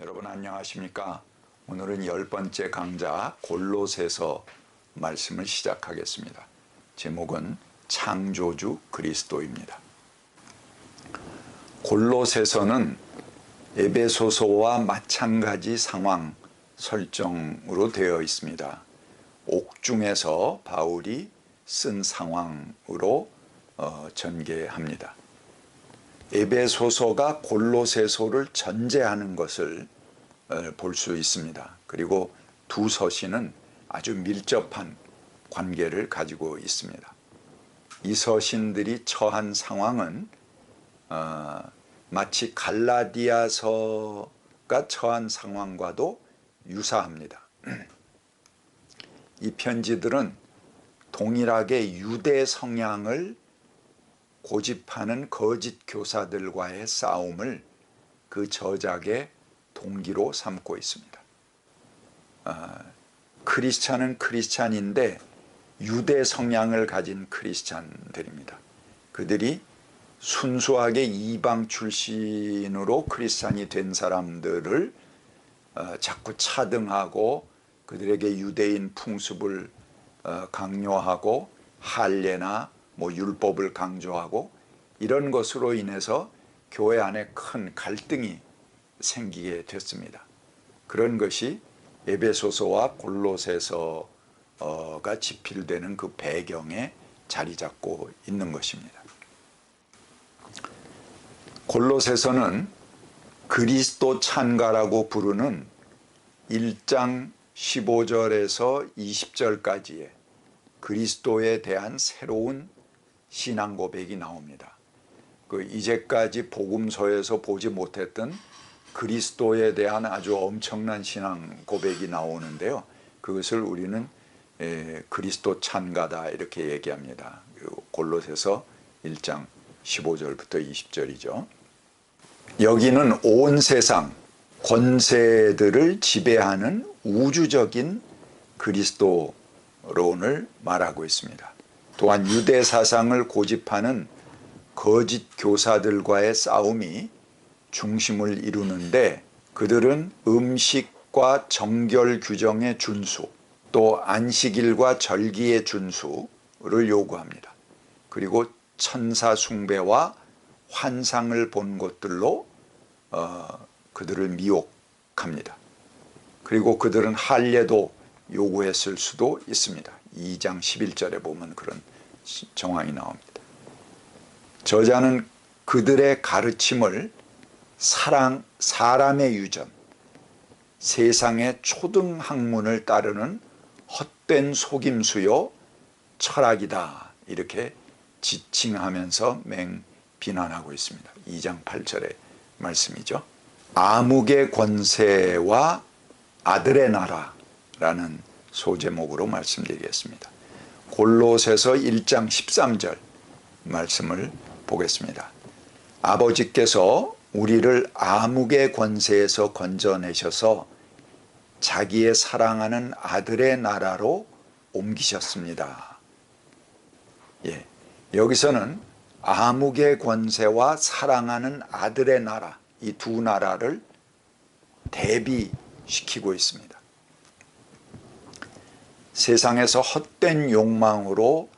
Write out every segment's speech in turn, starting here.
여러분 안녕하십니까? 오늘은 10번째 강좌 골로새서 말씀을 시작하겠습니다. 제목은 창조주 그리스도입니다. 골로새서는 에베소서와 마찬가지 상황 설정으로 되어 있습니다. 옥중에서 바울이 쓴 상황으로 전개합니다. 에베소서가 골로새서를 전제하는 것을 볼 수 있습니다. 그리고 두 서신은 아주 밀접한 관계를 가지고 있습니다. 이 서신들이 처한 상황은 마치 갈라디아서가 처한 상황과도 유사합니다. 이 편지들은 동일하게 유대 성향을 고집하는 거짓 교사들과의 싸움을 그 저작의 동기로 삼고 있습니다. 크리스찬은 크리스찬인데 유대 성향을 가진 크리스찬들입니다. 그들이 순수하게 이방 출신으로 크리스찬이 된 사람들을 자꾸 차등하고 그들에게 유대인 풍습을 강요하고 할례나 율법을 강조하고 이런 것으로 인해서 교회 안에 큰 갈등이 생기게 됐습니다. 그런 것이 에베소서와 골로새서가 집필되는 그 배경에 자리 잡고 있는 것입니다. 골로새서는 그리스도 찬가라고 부르는 1장 15절에서 20절까지의 그리스도에 대한 새로운 신앙 고백이 나옵니다. 이제까지 복음서에서 보지 못했던 그리스도에 대한 아주 엄청난 신앙 고백이 나오는데요. 그것을 우리는 그리스도 찬가다 이렇게 얘기합니다. 골로새서 1장 15절부터 20절이죠. 여기는 온 세상 권세들을 지배하는 우주적인 그리스도론을 말하고 있습니다. 또한 유대 사상을 고집하는 거짓 교사들과의 싸움이 중심을 이루는데 그들은 음식과 정결 규정의 준수, 또 안식일과 절기의 준수를 요구합니다. 그리고 천사 숭배와 환상을 본 것들로 그들을 미혹합니다. 그리고 그들은 할례도 요구했을 수도 있습니다. 2장 11절에 보면 그런 정황이 나옵니다. 저자는 그들의 가르침을 사람의 유전, 세상의 초등학문을 따르는 헛된 속임수요 철학이다 이렇게 지칭하면서 맹비난하고 있습니다. 2장 8절의 말씀이죠. 암흑의 권세와 아들의 나라라는 소제목으로 말씀드리겠습니다. 골로새서 1장 13절 말씀을 보겠습니다. 아버지께서 우리를 암흑의 권세에서 건져내셔서 자기의 사랑하는 아들의 나라로 옮기셨습니다. 여기서는 암흑의 권세와 사랑하는 아들의 나라, 이 두 나라를 대비시키고 있습니다. 세상에서 헛된 욕망으로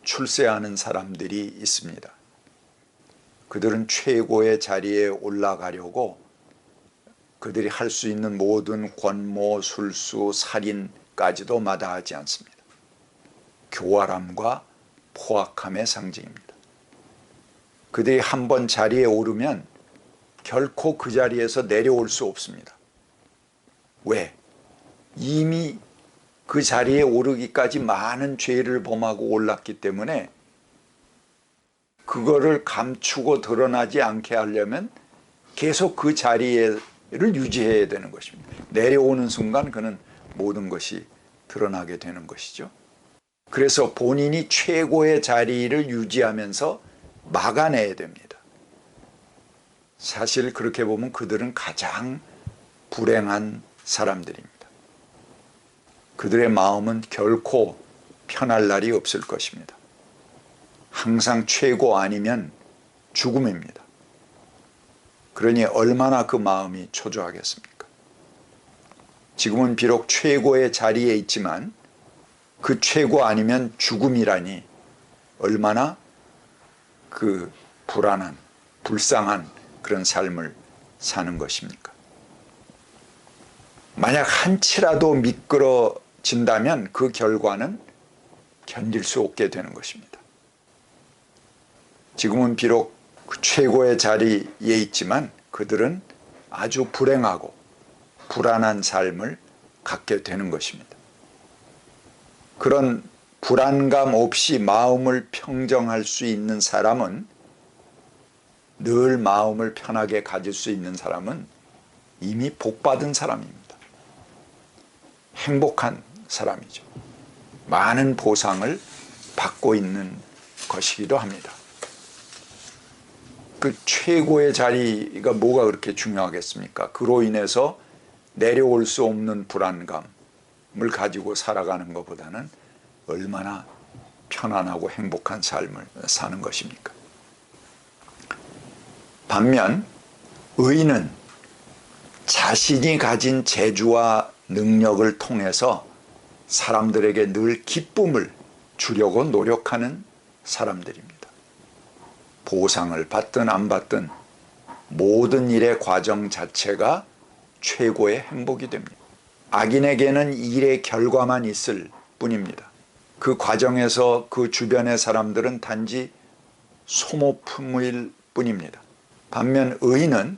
출세하는 사람들이 있습니다. 그들은 최고의 자리에 올라가려고 그들이 할 수 있는 모든 권모, 술수, 살인까지도 마다하지 않습니다. 교활함과 포악함의 상징입니다. 그들이 한번 자리에 오르면 결코 그 자리에서 내려올 수 없습니다. 왜? 이미 그 자리에 오르기까지 많은 죄를 범하고 올랐기 때문에 그거를 감추고 드러나지 않게 하려면 계속 그 자리를 유지해야 되는 것입니다. 내려오는 순간 그는 모든 것이 드러나게 되는 것이죠. 그래서 본인이 최고의 자리를 유지하면서 막아내야 됩니다. 사실 그렇게 보면 그들은 가장 불행한 사람들입니다. 그들의 마음은 결코 편할 날이 없을 것입니다. 항상 최고 아니면 죽음입니다. 그러니 얼마나 그 마음이 초조하겠습니까? 지금은 비록 최고의 자리에 있지만 그 최고 아니면 죽음이라니 얼마나 그 불안한, 불쌍한 그런 삶을 사는 것입니까? 만약 한치라도 미끄러진다면 그 결과는 견딜 수 없게 되는 것입니다. 지금은 비록 그 최고의 자리에 있지만 그들은 아주 불행하고 불안한 삶을 갖게 되는 것입니다. 그런 불안감 없이 마음을 평정할 수 있는 사람은, 늘 마음을 편하게 가질 수 있는 사람은 이미 복받은 사람입니다. 행복한 사람이죠. 많은 보상을 받고 있는 것이기도 합니다. 그 최고의 자리가 뭐가 그렇게 중요하겠습니까? 그로 인해서 내려올 수 없는 불안감을 가지고 살아가는 것보다는 얼마나 편안하고 행복한 삶을 사는 것입니까? 반면 의인은 자신이 가진 재주와 능력을 통해서 사람들에게 늘 기쁨을 주려고 노력하는 사람들입니다. 보상을 받든 안 받든 모든 일의 과정 자체가 최고의 행복이 됩니다. 악인에게는 일의 결과만 있을 뿐입니다. 그 과정에서 그 주변의 사람들은 단지 소모품일 뿐입니다. 반면 의인은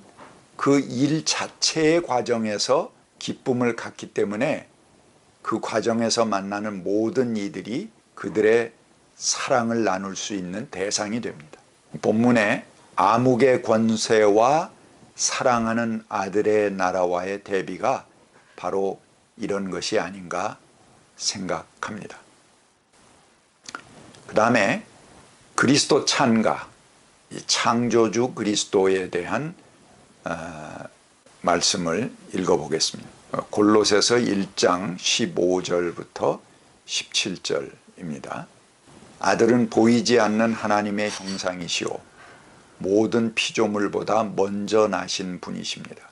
그 일 자체의 과정에서 기쁨을 갖기 때문에 그 과정에서 만나는 모든 이들이 그들의 사랑을 나눌 수 있는 대상이 됩니다. 본문에 암흑의 권세와 사랑하는 아들의 나라와의 대비가 바로 이런 것이 아닌가 생각합니다. 그 다음에 그리스도 찬가, 창조주 그리스도에 대한 말씀을 읽어보겠습니다. 골로새서 1장 15절부터 17절입니다. 아들은 보이지 않는 하나님의 형상이시오 모든 피조물보다 먼저 나신 분이십니다.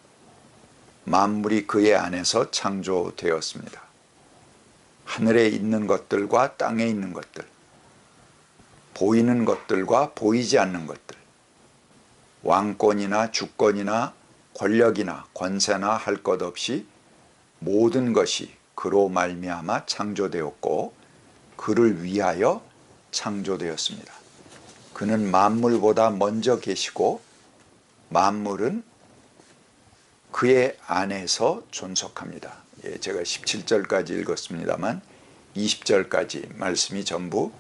만물이 그의 안에서 창조되었습니다. 하늘에 있는 것들과 땅에 있는 것들, 보이는 것들과 보이지 않는 것들, 왕권이나 주권이나 권력이나 권세나 할 것 없이 모든 것이 그로 말미암아 창조되었고 그를 위하여 창조되었습니다. 그는 만물보다 먼저 계시고 만물은 그의 안에서 존속합니다. 제가 17절까지 읽었습니다만 20절까지 말씀이 전부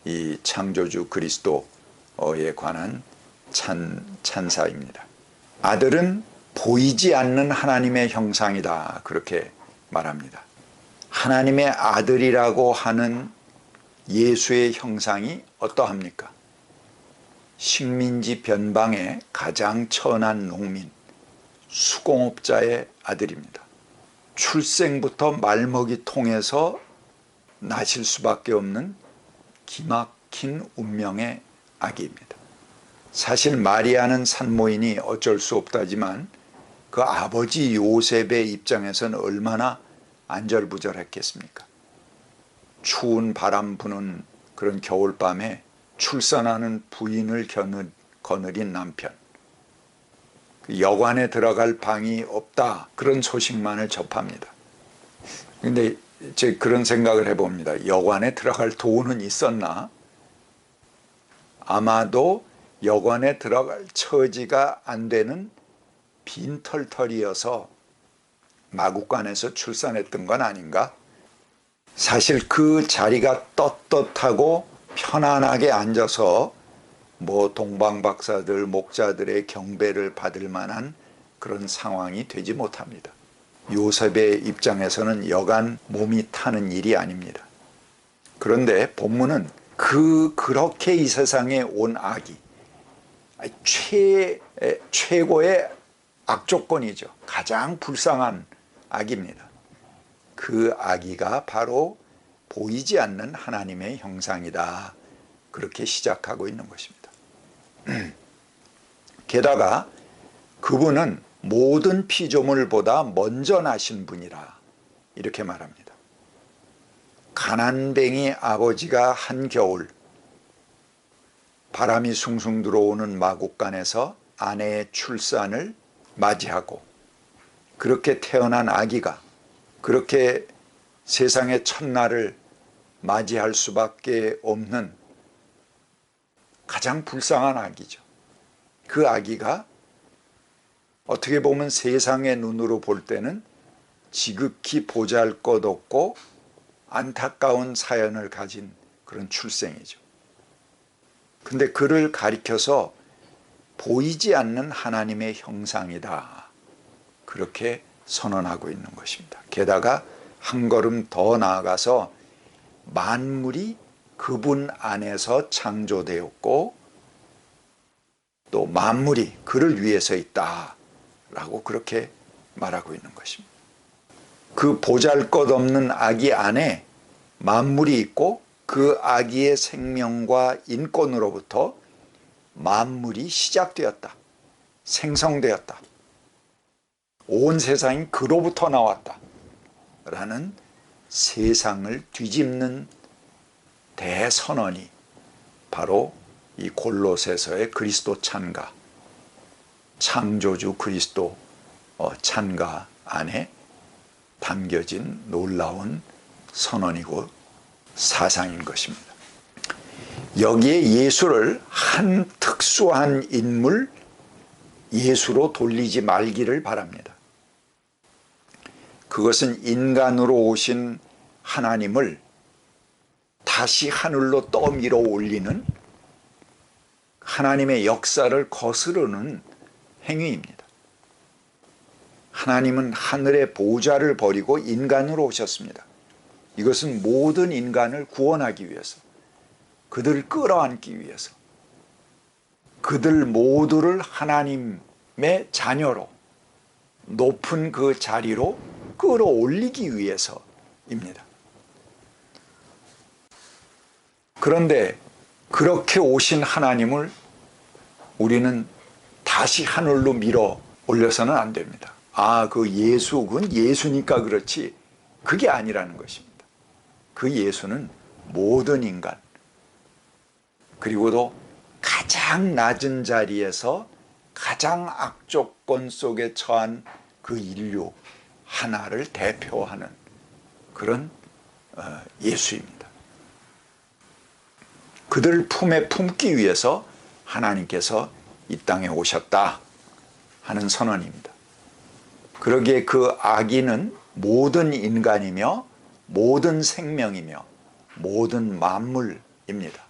이 창조주 그리스도에 관한 찬사입니다. 아들은 보이지 않는 하나님의 형상이다 그렇게 말합니다. 하나님의 아들이라고 하는 예수의 형상이 어떠합니까? 식민지 변방의 가장 천한 농민, 수공업자의 아들입니다. 출생부터 말먹이 통해서 나실 수밖에 없는 기막힌 운명의 아기입니다. 사실 마리아는 산모이니 어쩔 수 없다지만 그 아버지 요셉의 입장에서는 얼마나 안절부절했겠습니까? 추운 바람 부는 그런 겨울밤에 출산하는 부인을 거느린 남편, 여관에 들어갈 방이 없다 그런 소식만을 접합니다. 근데 제가 그런 생각을 해봅니다. 여관에 들어갈 돈은 있었나? 아마도 여관에 들어갈 처지가 안 되는 빈털털이어서 마구간에서 출산했던 건 아닌가? 사실 그 자리가 떳떳하고 편안하게 앉아서 뭐 동방박사들, 목자들의 경배를 받을 만한 그런 상황이 되지 못합니다. 요셉의 입장에서는 여간 몸이 타는 일이 아닙니다. 그런데 본문은 그렇게 이 세상에 온 악이 최고의 악조건이죠. 가장 불쌍한 악입니다. 그 아기가 바로 보이지 않는 하나님의 형상이다. 그렇게 시작하고 있는 것입니다. 게다가 그분은 모든 피조물보다 먼저 나신 분이라 이렇게 말합니다. 가난뱅이 아버지가 한겨울 바람이 숭숭 들어오는 마국간에서 아내의 출산을 맞이하고 그렇게 태어난 아기가 그렇게 세상의 첫날을 맞이할 수밖에 없는 가장 불쌍한 아기죠. 그 아기가 어떻게 보면 세상의 눈으로 볼 때는 지극히 보잘것없고 안타까운 사연을 가진 그런 출생이죠. 근데 그를 가리켜서 보이지 않는 하나님의 형상이다, 그렇게 선언하고 있는 것입니다. 게다가 한 걸음 더 나아가서 만물이 그분 안에서 창조되었고 또 만물이 그를 위해서 있다라고 그렇게 말하고 있는 것입니다. 그 보잘것없는 아기 안에 만물이 있고 그 아기의 생명과 인권으로부터 만물이 시작되었다, 생성되었다, 온 세상이 그로부터 나왔다 라는 세상을 뒤집는 대선언이 바로 이 골로새서의 그리스도 찬가, 창조주 그리스도 찬가 안에 담겨진 놀라운 선언이고 사상인 것입니다. 여기에 예수를 한 특수한 인물 예수로 돌리지 말기를 바랍니다. 그것은 인간으로 오신 하나님을 다시 하늘로 떠밀어 올리는 하나님의 역사를 거스르는 행위입니다. 하나님은 하늘의 보좌를 버리고 인간으로 오셨습니다. 이것은 모든 인간을 구원하기 위해서, 그들을 끌어안기 위해서, 그들 모두를 하나님의 자녀로 높은 그 자리로 끌어올리기 위해서입니다. 그런데 그렇게 오신 하나님을 우리는 다시 하늘로 밀어 올려서는 안 됩니다. 그 예수, 그건 예수니까 그렇지, 그게 아니라는 것입니다. 그 예수는 모든 인간, 그리고도 가장 낮은 자리에서 가장 악조건 속에 처한 그 인류 하나를 대표하는 그런 예수입니다. 그들을 품에 품기 위해서 하나님께서 이 땅에 오셨다 하는 선언입니다. 그러기에 그 아기는 모든 인간이며 모든 생명이며 모든 만물입니다.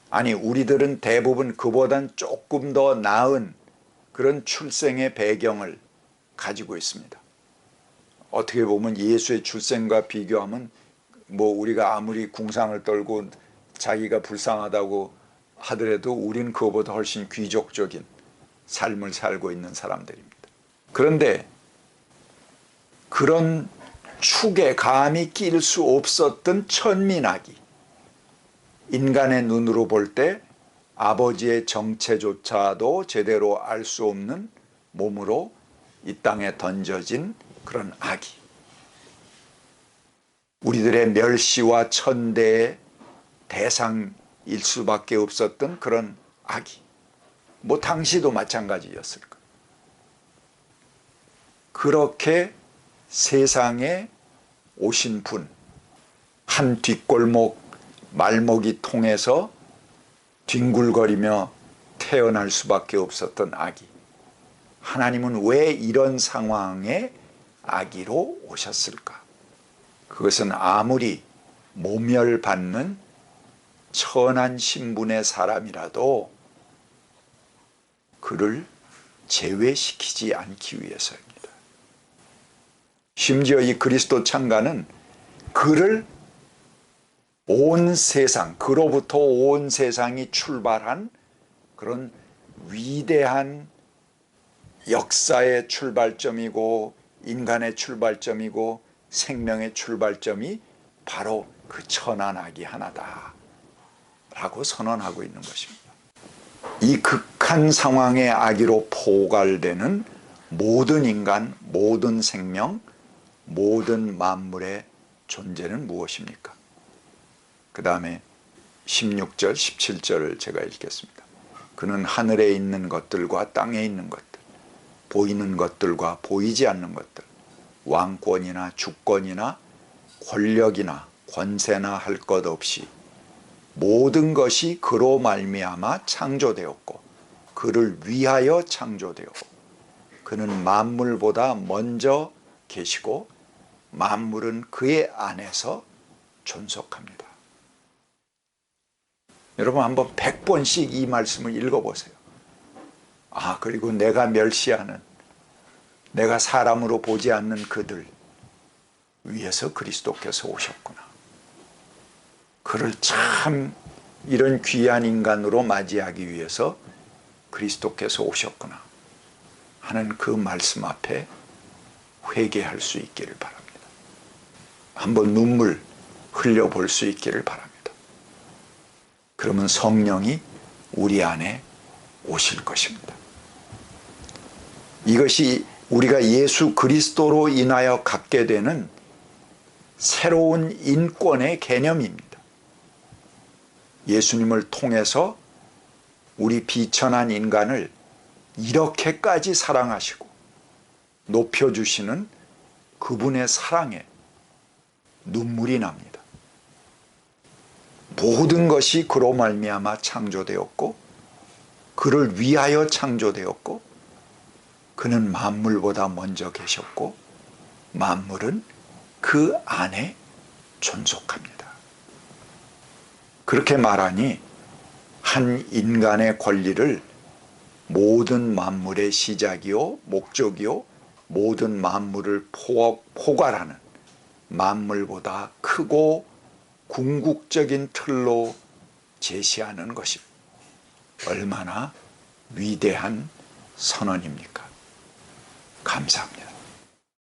아니, 우리들은 대부분 그보단 조금 더 나은 그런 출생의 배경을 가지고 있습니다. 어떻게 보면 예수의 출생과 비교하면 우리가 아무리 궁상을 떨고 자기가 불쌍하다고 하더라도 우리는 그거보다 훨씬 귀족적인 삶을 살고 있는 사람들입니다. 그런데 그런 축에 감히 낄 수 없었던 천민아기, 인간의 눈으로 볼 때 아버지의 정체조차도 제대로 알 수 없는 몸으로 이 땅에 던져진 그런 아기, 우리들의 멸시와 천대의 대상일 수밖에 없었던 그런 아기, 당시도 마찬가지였을 거예요. 그렇게 세상에 오신 분, 한 뒷골목 말목이 통해서 뒹굴거리며 태어날 수밖에 없었던 아기, 하나님은 왜 이런 상황에 아기로 오셨을까? 그것은 아무리 모멸받는 천한 신분의 사람이라도 그를 제외시키지 않기 위해서입니다. 심지어 이 그리스도 창가는 그를 온 세상, 그로부터 온 세상이 출발한 그런 위대한 역사의 출발점이고 인간의 출발점이고 생명의 출발점이 바로 그 천한 아기 하나다 라고 선언하고 있는 것입니다. 이 극한 상황의 아기로 포괄되는 모든 인간, 모든 생명, 모든 만물의 존재는 무엇입니까? 그 다음에 16절, 17절을 제가 읽겠습니다. 그는 하늘에 있는 것들과 땅에 있는 것들, 보이는 것들과 보이지 않는 것들, 왕권이나 주권이나 권력이나 권세나 할 것 없이 모든 것이 그로 말미암아 창조되었고 그를 위하여 창조되었고 그는 만물보다 먼저 계시고 만물은 그의 안에서 존속합니다. 여러분 한번 100번씩 이 말씀을 읽어보세요. 그리고 내가 멸시하는, 내가 사람으로 보지 않는 그들 위해서 그리스도께서 오셨구나. 그를 참 이런 귀한 인간으로 맞이하기 위해서 그리스도께서 오셨구나 하는 그 말씀 앞에 회개할 수 있기를 바랍니다. 한번 눈물 흘려볼 수 있기를 바랍니다. 그러면 성령이 우리 안에 오실 것입니다. 이것이 우리가 예수 그리스도로 인하여 갖게 되는 새로운 인권의 개념입니다. 예수님을 통해서 우리 비천한 인간을 이렇게까지 사랑하시고 높여주시는 그분의 사랑에 눈물이 납니다. 모든 것이 그로 말미암아 창조되었고 그를 위하여 창조되었고 그는 만물보다 먼저 계셨고 만물은 그 안에 존속합니다. 그렇게 말하니 한 인간의 권리를 모든 만물의 시작이요 목적이요 모든 만물을 포괄하는 만물보다 크고 궁극적인 틀로 제시하는 것이 얼마나 위대한 선언입니까? 감사합니다.